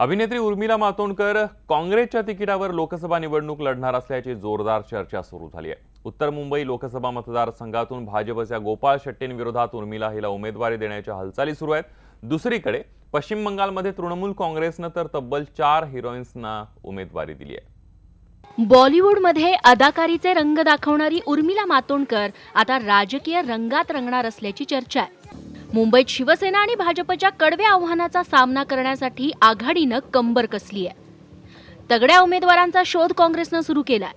अभिनेत्री उर्मिला मातोंडकर काँग्रेसच्या तिकिटावर लोकसभा निवडणूक लढणार असल्याची जोरदार चर्चा सुरू झाली आहे। उत्तर मुंबई लोकसभा मतदारसंघातून भाजपच्या गोपाळ शेट्टींविरोधात उर्मिला हिला उमेदवारी देण्याच्या हालचाली सुरू आहेत। दुसरीकडे पश्चिम बंगालमध्ये तृणमूल काँग्रेसने तर तब्बल 4 हिरोईन्सना उमेदवारी दिली आहे। बॉलिवूडमध्ये अदाकारीचे रंग दाखवणारी उर्मिला मातोंडकर आता राजकीय रंगात रंगणार असल्याची चर्चा आहे। मुंबईत शिवसेना आणि भाजपच्या कडव्या आव्हानाचा सामना करण्यासाठी आघाडीनं कंबर कसली आहे। तगड्या उमेदवारांचा शोध काँग्रेसनं सुरू केलाय।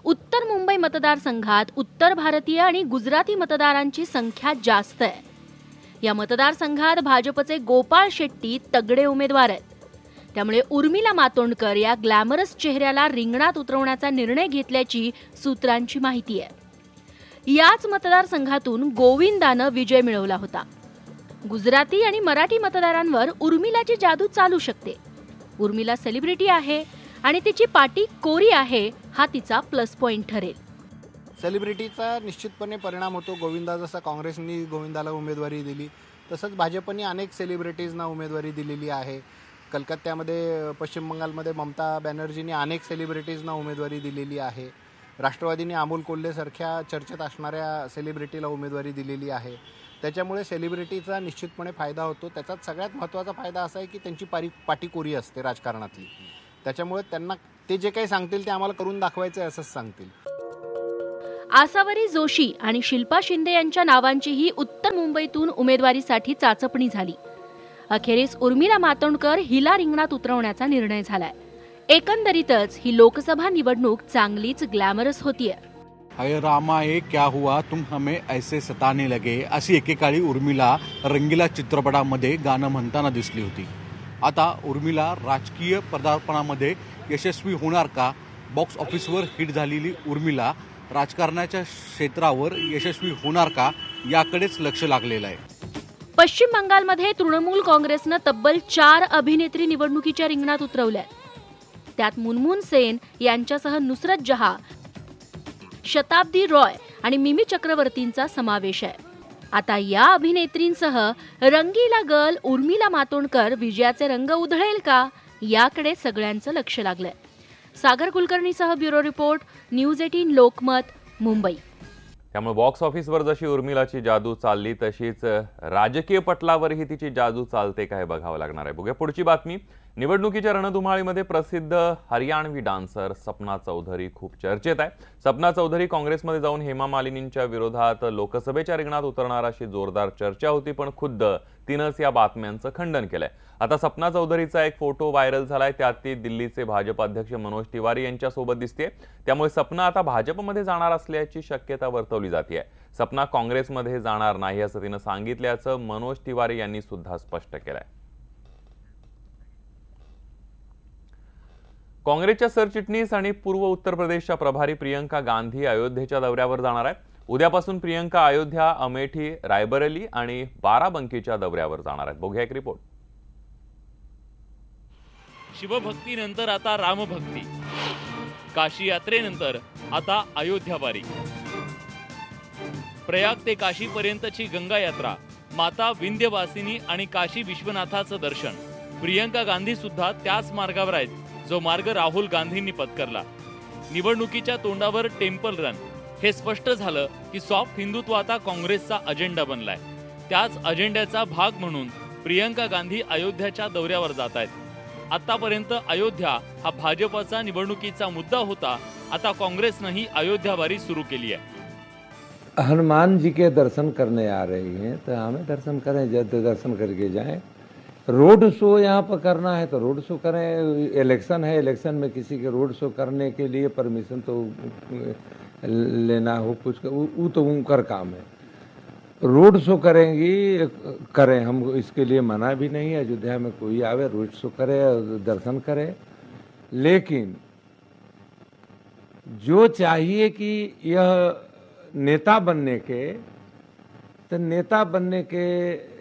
उत्तर मुंबई मतदारसंघात उत्तर भारतीय आणि गुजराती मतदारांची संख्या जास्त आहे। या मतदारसंघात भाजपचे गोपाळ शेट्टी तगडे उमेदवार आहेत। त्यामुळे उर्मिला मातोंडकर या ग्लॅमरस चेहऱ्याला रिंगणात उतरवण्याचा निर्णय घेतल्याची सूत्रांची माहिती आहे। याच मतदारसंघातून गोविंदानं विजय मिळवला होता। गुजराती आणि मराठी मतदारांवर उर्मिलाची जादू चालू शकते। उर्मिला सेलिब्रिटी आहे आणि तिची पाटी कोरी आहे, हा तिचा प्लस पॉइंट ठरेल। सेलिब्रिटीचा निश्चितपणे परिणाम होतो। गोविंदा जसा काँग्रेसने गोविंदाला उमेदवारी दिली तसंच भाजपने अनेक सेलिब्रिटीजना उमेदवारी दिलेली आहे। कलकत्त्यामध्ये पश्चिम बंगालमध्ये ममता बॅनर्जींनी अनेक सेलिब्रिटीजना उमेदवारी दिलेली आहे। राष्ट्रवादीने अमोल कोल्हेसारख्या चर्चेत असणाऱ्या सेलिब्रिटीला उमेदवारी दिलेली आहे। त्याच्यामुळे सेलिब्रिटीचा निश्चितपणे फायदा होतो। त्याचात सगळ्यात महत्त्वाचा फायदा असा आहे की त्यांची पाटी कोरी असते राजकारणातली। त्याच्यामुळे त्यांना ते जे काही सांगतील ते आम्हाला करून दाखवायचं आहे असंच सांगतील। आसावरी जोशी आणि शिल्पा शिंदे यांच्या नावांचीही उत्तर मुंबईतून उमेदवारीसाठी चाचपणी झाली। अखेरीस उर्मिला मातोंडकर हिला रिंगणात उतरवण्याचा निर्णय झालाय। एकंदरीतच ही लोकसभा निवडणूक चांगलीच ग्लॅमरस होतीये। अरे रामा ये क्या हुआ तुम हमें ऐसे सताने लगे अशी एकेकाळी उर्मिला रंगीला चित्रपटामध्ये गाणं म्हणताना दिसली होती। आता उर्मिला राजकीय पदार्पणामध्ये यशस्वी होणार का? बॉक्स ऑफिसवर हिट झालेली उर्मिला राजकारणाच्या क्षेत्रावर यशस्वी होणार का, याकडेच लक्ष लागलेलं आहे। पश्चिम बंगालमध्ये तृणमूल काँग्रेसनं तब्बल 4 अभिनेत्री निवडणुकीच्या रिंगणात उतरवल्या। त्यात मुनमुन सेन यांच्यासह नुसरत जहाँ, शताब्दी रॉय आणि मिमी चक्रवर्तींचा समावेश आहे। आता या अभिनेत्रींसह रंगीला गर्ल उर्मिला मातोंडकर विजयाचे रंग उधळेल का, याकडे सगळ्यांचं लक्ष लागलंय। सागर कुलकर्णीसह bureau report, news 18 Lokmat, Mumbai. त्यामुळे बॉक्स ऑफिसवर जशी उर्मिलाची जादू चालली तशीच राजकीय पटलावरही तिची जादू चालते का हे बघावं लागणार आहे। बघूया पुढची बातमी। निवडणुकीच्या रणधुमाळीमध्ये प्रसिद्ध हरियाणवी डान्सर सपना चौधरी खूप चर्चेत आहे। सपना चौधरी काँग्रेसमध्ये जाऊन हेमा मालिनींच्या विरोधात लोकसभेच्या रिंगणात उतरणार अशी जोरदार चर्चा होती, पण खुद्द तिनंच या बातम्यांचं खंडन केलंय। आता सपना चौधरीचा एक फोटो व्हायरल झालाय, त्यात ती दिल्लीचे भाजप अध्यक्ष मनोज तिवारी यांच्यासोबत दिसते। त्यामुळे सपना आता भाजपमध्ये जाणार असल्याची शक्यता वर्तवली जाते। सपना काँग्रेसमध्ये जाणार नाही असं तिनं सांगितल्याचं मनोज तिवारी यांनी सुद्धा स्पष्ट केलंय। काँग्रेसच्या सरचिटणीस आणि पूर्व उत्तर प्रदेशच्या प्रभारी प्रियंका गांधी अयोध्येच्या दौऱ्यावर जाणार आहेत। उद्यापासून प्रियंका अयोध्या, अमेठी, रायबरेली आणि बाराबंकीच्या दौऱ्यावर जाणार आहेत। बघूया एक रिपोर्ट। शिवभक्तीनंतर आता रामभक्ती, काशी यात्रेनंतर आता अयोध्यावारी, प्रयाग ते काशी पर्यंतची गंगा यात्रा, माता विंध्यवासिनी आणि काशी विश्वनाथाचं दर्शन। प्रियंका गांधी सुद्धा त्याच मार्गावर आहेत जो मार्ग राहुल गांधींनी पत्करला। निवडणुकीच्या तोंडावर टेम्पल रन, हे स्पष्ट झालं की सॉफ्ट हिंदुत्व आता काँग्रेसचा अजेंडा बनलाय। त्याच अजेंड्याचा भाग म्हणून प्रियंका गांधी अयोध्याच्या दौऱ्यावर जात आहेत। आतापर्यंत अयोध्या हा भाजपचा निवडणुकीचा मुद्दा होता, आता काँग्रेसनंही अयोध्यावारी सुरू केली आहे। हनुमान जी के दर्शन करने आ रही हैं तो हमें दर्शन करें, जब दर्शन करके जाएं। रोड शो यहाँ पर करना है तो रोड शो करें। इलेक्शन है, इलेक्शन में किसी के रोड शो करने के लिए परमिशन तो लेना हो कुछ, वो तो उनका काम है। रोड शो करेंगी करें, हम इसके लिए मना भी नहीं है। अयोध्या में कोई आवे रोड शो करे, दर्शन करे, लेकिन जो चाहिए कि यह नेता बनने के, तो नेता बनने के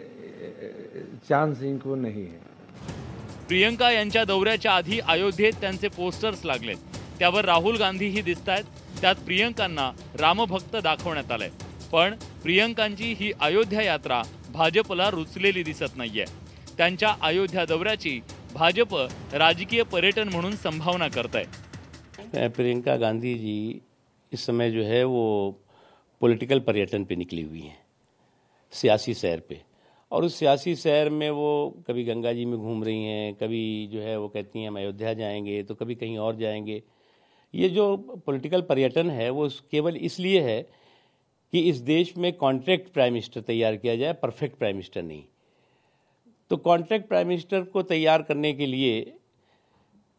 चान्स इनको नहीं है। प्रियंका यांच्या दौऱ्याच्या आधी अयोध्येत त्यांचे पोस्टर्स लागलेत, त्यावर राहुल गांधीही दिसतायत। त्यात प्रियंकांना रामभक्त दाखवण्यात आलंय, पण प्रियंकांची ही अयोध्या यात्रा भाजपला रुचलेली दिसत नाहीये। त्यांच्या अयोध्या दौऱ्याची भाजप राजकीय पर्यटन म्हणून संभावना करत आहे। प्रियंका गांधी जी इस समय जो है वो पॉलिटिकल पर्यटन पे निकली हुई हैं, सियासी सैर पे, और उस सियासी सैर में वो कभी गंगा जी में घूम रही हैं, कभी जो है वो कहती हैं हम अयोध्या जाएंगे, तो कभी कहीं और जाएंगे। ये जो पॉलिटिकल पर्यटन है वो केवल इसलिए है कि इस देश में कॉन्ट्रैक्ट प्राइम मिनिस्टर तैयार किया जाए, परफेक्ट प्राइम मिनिस्टर नहीं। तो कॉन्ट्रैक्ट प्राइम मिनिस्टर को तैयार करने के लिए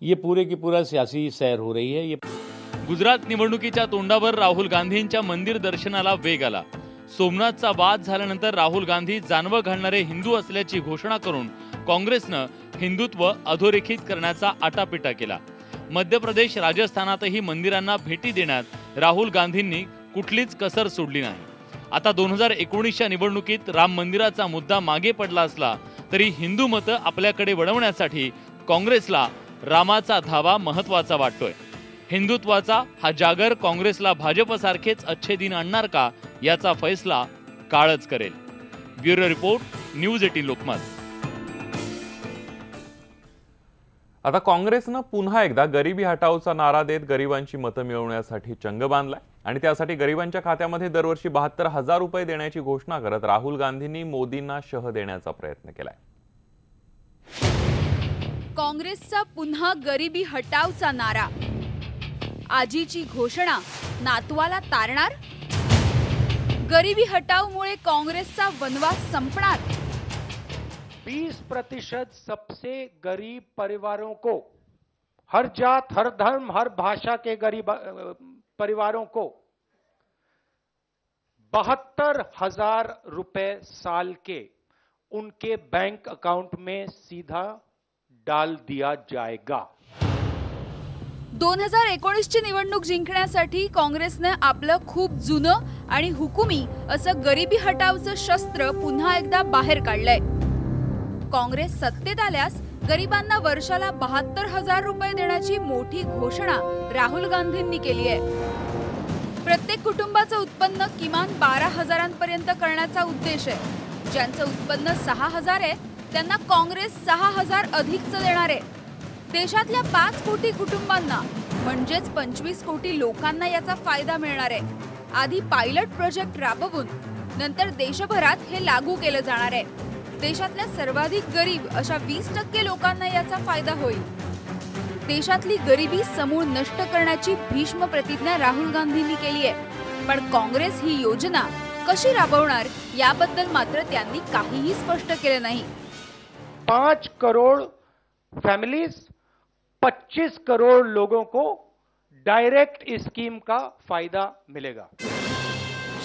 ये पूरे की पूरा सियासी सैर हो रही है। ये गुजरात निवडणुकीच्या तोंडावर राहुल गांधींच्या मंदिर दर्शनाला वेग आला। सोमनाथचा वाद झाल्यानंतर राहुल गांधी जानवं घालणारे हिंदू असल्याची घोषणा करून काँग्रेसनं हिंदुत्व अधोरेखित करण्याचा आटापिटा केला। मध्य प्रदेश, राजस्थानातही मंदिरांना भेटी देण्यात राहुल गांधींनी कुठलीच कसर सोडली नाही। आता 2019च्या निवडणुकीत राम मंदिराचा मुद्दा मागे पडला असला तरी हिंदू मतं आपल्याकडे वळवण्यासाठी काँग्रेसला रामाचा धावा महत्त्वाचा वाटतोय। हिंदुत्वाचा हा जागर काँग्रेसला भाजपसारखेच अच्छे दिन आणणार का याचा फैसला काळच करेल। Bureau report, news 18 Lokmat. आता काँग्रेसनं पुन्हा एकदा गरिबी हटावचा नारा देत गरिबांची मतं मिळवण्यासाठी चंग बांधलाय आणि त्यासाठी गरिबांच्या खात्यामध्ये दरवर्षी 72,000 रुपये देण्याची घोषणा करत राहुल गांधींनी मोदींना शह देण्याचा प्रयत्न केलाय। काँग्रेसचा पुन्हा गरिबी हटावचा नारा, आजीची घोषणा नातवाला तारणार। गरिबी हटावमुळे काँग्रेसचा वनवास संपणार। 20% सबसे गरीब परिवारों को, हर जात, हर धर्म, हर भाषा के गरीब परिवारों को 72,000 रुपए साल के उनके बैंक अकाउंट में सीधा डाल दिया जाएगा। 2019 ची निवडणूक जिंकण्यासाठी काँग्रेसने आपलं खूप जुनं आणि हुकुमी असं गरिबी हटावचं शस्त्र पुन्हा एकदा बाहेर काढलंय। काँग्रेस सत्तेत आल्यास गरिबांना वर्षाला 72,000 रुपये देण्याची मोठी घोषणा राहुल गांधींनी केली आहे। प्रत्येक कुटुंबाचं उत्पन्न किमान 12,000पर्यंत करण्याचा उद्देश आहे। ज्यांचं उत्पन्न 6,000 आहे त्यांना काँग्रेस 6,000 अधिकचं देणार आहे। देशातल्या 5 कोटी कुटुंबांना म्हणजेच 25 कोटी लोकांना याचा फायदा मिळणार आहे। आधी पायलट प्रोजेक्ट राबवून नंतर देशभरात हे लागू केलं जाणार आहे। देशातल्या सर्वाधिक गरीब अशा 20% लोकांना याचा फायदा होईल। देशातली गरिबी समूळ नष्ट करण्याची भीष्म प्रतिज्ञा राहुल गांधींनी केली आहे, पण काँग्रेस ही योजना कशी राबवणार याबद्दल मात्र त्यांनी काहीही स्पष्ट केलं नाही। 5 करोड़ फैमिलीज, 25 करोड़ लोगों को डायरेक्ट इस स्कीम का फायदा मिलेगा।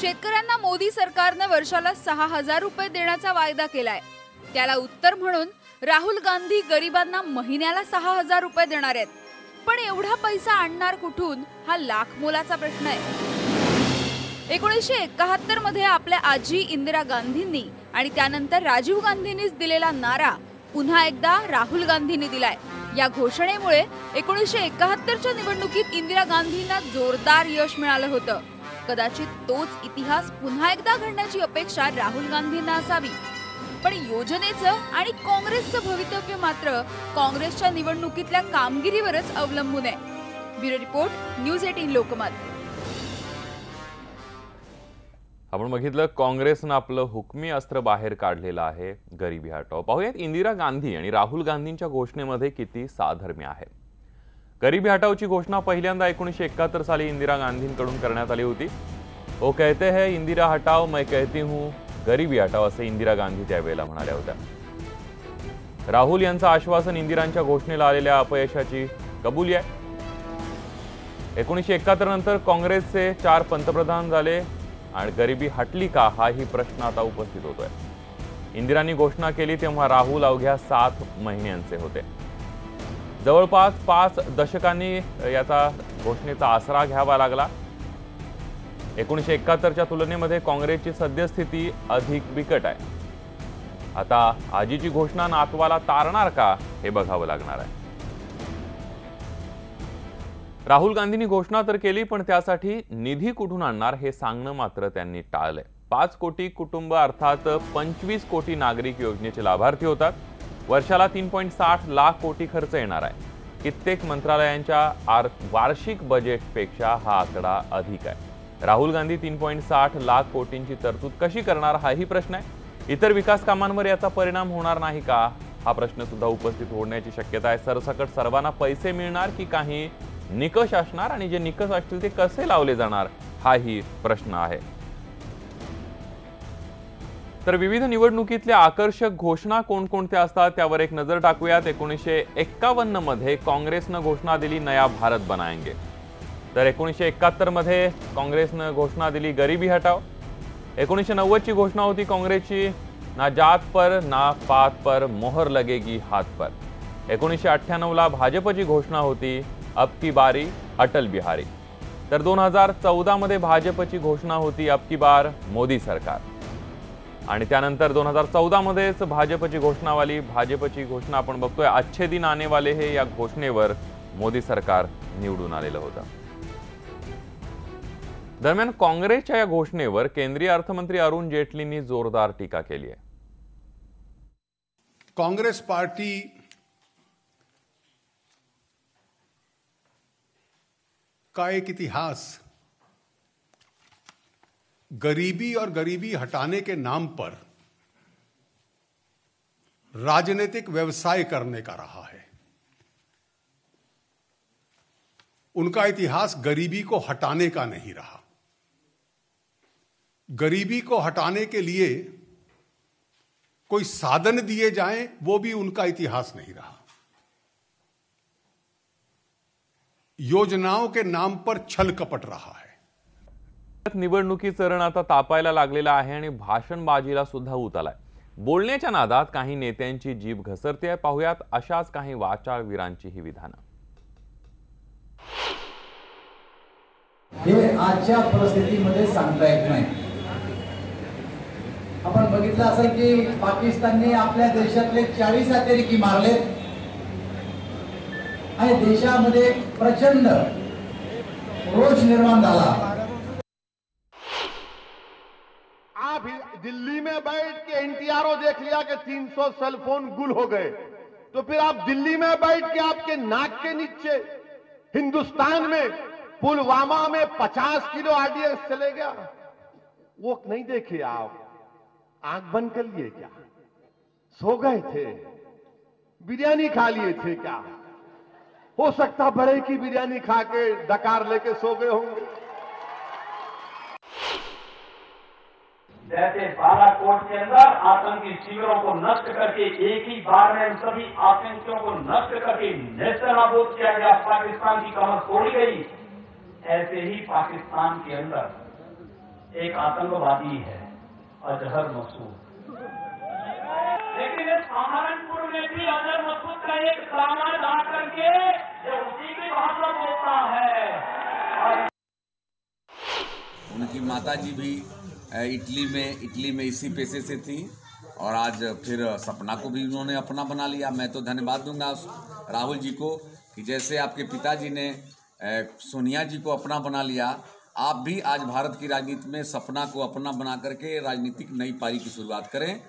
शेतकऱ्यांना मोदी सरकारने वर्षाला 6,000 रुपये देण्याचा वायदा केलाय। त्याला उत्तर म्हणून राहुल गांधी गरिबांना महिन्याला 6,000 रुपये देणार आहेत, पण एवढा पैसा आणणार कुठून हा लाख मोलाचा प्रश्न आहे। 1971 मध्ये आपल्या आजी इंदिरा गांधींनी आणि त्यानंतर राजीव गांधींनीच दिलेला नारा पुन्हा एकदा राहुल गांधींनी दिलाय। या घोषणेमुळे 1971च्या निवडणुकीत इंदिरा गांधींना जोरदार यश मिळालं होतं। कदाचित तोच इतिहास पुन्हा एकदा घडण्याची अपेक्षा राहुल गांधींना असावी, पण योजनेचं आणि काँग्रेसचं भवितव्य मात्र काँग्रेसच्या निवडणुकीतल्या कामगिरीवरच अवलंबून आहे। Bureau report, news 18 Lokmat. आपण बघितलं काँग्रेसनं आपलं हुकमी अस्त्र बाहेर काढलेलं आहे, गरिबी हटाव। पाहूयात इंदिरा गांधी आणि राहुल गांधींच्या घोषणेमध्ये किती साधर्म्य आहे। गरिबी हटावची घोषणा पहिल्यांदा 1971 साली इंदिरा गांधींकडून करण्यात आली होती। वो कहते हैं इंदिरा हटाओ, मैं कहती हूँ गरिबी हटाओ, असे इंदिरा गांधी त्यावेळेला म्हणाल्या होत्या। राहुल यांचं आश्वासन इंदिरांच्या घोषणेला आलेल्या अपयशाची कबुली आहे। 1971 नंतर काँग्रेसचे 4 पंतप्रधान झाले आणि गरिबी हटली का हाही प्रश्न आता उपस्थित होतोय। इंदिरांनी घोषणा केली तेव्हा राहुल अवघ्या 7 महिन्यांचे होते। जवळपास 5 दशकांनी याचा घोषणेचा आसरा घ्यावा लागला। 1971च्या तुलनेमध्ये काँग्रेसची सद्यस्थिती अधिक बिकट आहे। आता आजीची घोषणा नातवाला तारणार का हे बघावं लागणार आहे। राहुल गांधींनी घोषणा तर केली, पण त्यासाठी निधी कुठून आणणार हे सांगणं मात्र त्यांनी टाळलंय। 5 कोटी कुटुंब अर्थात 25 कोटी नागरिक योजनेचे लाभार्थी होतात। वर्षाला 3.60 लाख कोटी खर्च येणार आहे. कित्येक मंत्रालयांच्या वार्षिक बजेटपेक्षा हा आकडा अधिक आहे. राहुल गांधी 3.60 लाख कोटींची तरतूद कशी करणार हाही प्रश्न आहे. इतर विकास कामांवर याचा परिणाम होणार नाही का हा प्रश्न सुद्धा उपस्थित होण्याची शक्यता आहे. सरसकट सर्वांना पैसे मिळणार की काही निकष असणार आणि जे निकष असतील ते कसे लावले जाणार हाही प्रश्न आहे. तर विविध निवडणुकीतल्या आकर्षक घोषणा कोणकोणत्या असतात त्यावर एक नजर टाकूयात. 1951 मध्ये काँग्रेसनं घोषणा दिली नया भारत बनाएंगे. तर 1971 मध्ये काँग्रेसनं घोषणा दिली गरीबी हटाओ. 1990 ची घोषणा होती काँग्रेसची ना जात पर ना पात पर मोहर लगेगी हाथ पर. 1998 ला भाजपची घोषणा होती अब की बारी अटल बिहारी. तर 2014 मध्ये भाजपची घोषणा होती अब की बार मोदी सरकार. आणि त्यानंतर 2014 मध्येच भाजपची घोषणा आपण बघतोय अच्छे दिन आने वाले हे या घोषणेवर मोदी सरकार निवडून आलेलं होतं. दरम्यान काँग्रेसच्या या घोषणेवर केंद्रीय अर्थमंत्री अरुण जेटलींनी जोरदार टीका केली आहे. कांग्रेस पार्टी का एक इतिहास गरीबी और गरीबी हटाने के नाम पर राजनीतिक व्यवसाय करने का रहा है. उनका इतिहास गरीबी को हटाने का नहीं रहा. गरीबी को हटाने के लिए कोई साधन दिए जाएं वो भी उनका इतिहास नहीं रहा. योजनाओं के नाम पर छल कपट रहा है. निवडणुकीचं रण आता तापायला लागलेलं आहे आणि भाषणबाजीला सुद्धा ऊत आलाय. बोलण्याच्या नादात काही नेत्यांची जीभ घसरते. पाहुयात अशाच काही वाचाळ वीरांची ही विधानं. हे आजच्या परिस्थितीमध्ये सांगता येत नाही. आपण बघितलं असेल की पाकिस्तानने आपल्या देशातले 40 अतिरेकी मारले आणि देशामध्ये प्रचंड रोष निर्माण झाला. आप दिल्ली में बैठ के एनटीआरओ देख लिया कि 300 सेल फोन गुल हो गए, तो फिर आप दिल्ली में बैठ के आपके नाक के नीचे हिंदुस्तान में पुलवामा में 50 किलो आरडीएक्स चले गया, वो नहीं देखे आप? आंख बंद कर लिए क्या? सो गए थे? बिरयानी खा लिए थे क्या? हो सकता बड़े की बिरयानी खा के डकार लेके सो गए होंगे. जैसे बालाकोट के अंदर आतंकी शिविरों को नष्ट करके एक ही बार में सभी आतंकियों को नष्ट करके नेस्तनाबूद किया गया, पाकिस्तान की कमर तोड़ी गई, ऐसे ही पाकिस्तान के अंदर एक आतंकवादी है अजहर मसूद. लेकिन सहारनपुर में भी अजहर मसूद का एक सामान आकर के जो उसी की भाषा बोलता है. उनकी माताजी भी इटली में इसी पेशे से थी और आज फिर सपना को भी उन्होंने अपना बना लिया. मैं तो धन्यवाद दूंगा राहुल जी को कि जैसे आपके पिताजी ने सोनिया जी को अपना बना लिया, आप भी आज भारत की राजनीति में सपना को अपना बना करके राजनीतिक नई पारी की शुरुआत करें.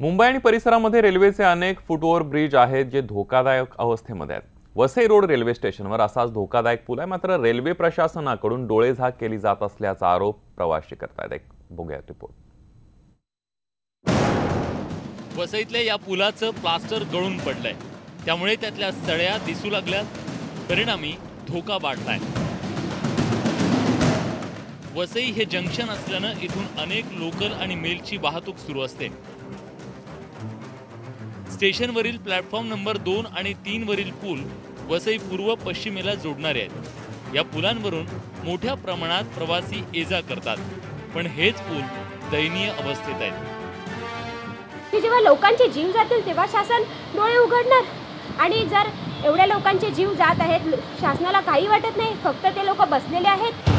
मुंबई आणि परिसरामध्ये रेल्वेचे अनेक फुट ओव्हर ब्रिज आहेत जे धोकादायक अवस्थेमध्ये आहेत. वसई रोड रेल्वे स्टेशनवर असाच धोकादायक पूल आहे, मात्र रेल्वे प्रशासनाकडून डोळेझाक केली जात असल्याचा आरोप प्रवासी करतायत. एक बघूयात रिपोर्ट. वसईतल्या या पुलाचं प्लास्टर गळून पडलंय, त्यामुळे त्यातल्या सळ्या दिसू लागल्यात. परिणामी धोका वाढलाय. वसई हे जंक्शन असल्यानं इथून अनेक लोकल आणि मेलची वाहतूक सुरू असते. स्टेशनवरील प्लॅटफॉर्म नंबर 2 आणि 3 वरील पूल वसई पूर्व पश्चिमेला जोडणारे आहेत. या पुलांवरून मोठ्या प्रमाणात प्रवासी ये-जा करतात, पण हेच पूल दयनीय अवस्थेत आहेत. जेव्हा लोकांचे जीव जातील तेव्हा शासन डोळे उघडणार, आणि जर एवढ्या लोकांचे जीव जात आहेत शासनाला काही वाटत नाही, फक्त ते लोक बसलेले आहेत.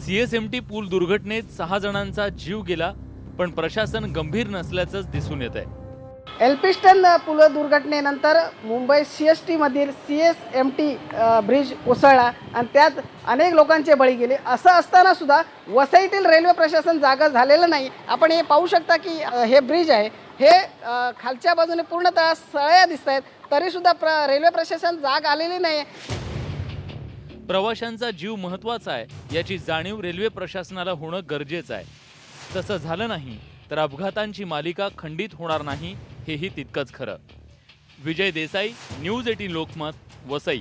सीएसएमटी पूल दुर्घटनेत 6 जणांचा जीव गेला, पण प्रशासन गंभीर नसल्याचंच दिसून येत आहे. एल्फिस्टन पूल दुर्घटनेनंतर मुंबई सीएसटी मधील सीएसएमटी ब्रिज कोसळला आणि त्यात अनेक लोकांचे बळी गेले. असं असताना सुद्धा वसईतील रेल्वे प्रशासन जागा झालेलं नाही. आपण हे पाहू शकता की हे ब्रिज आहे, हे खालच्या बाजूने पूर्णतः सळ्या दिसत आहेत, तरीसुद्धा रेल्वे प्रशासन जाग आलेली नाही. प्रवाशांचा जीव महत्त्वाचा आहे याची जाणीव रेल्वे प्रशासनाला होणं गरजेचं आहे. तसं झालं नाही तर अपघातांची मालिका खंडित होणार नाही, हेही तितकंच खरं. विजय देसाई, न्यूज 18 लोकमत, वसई.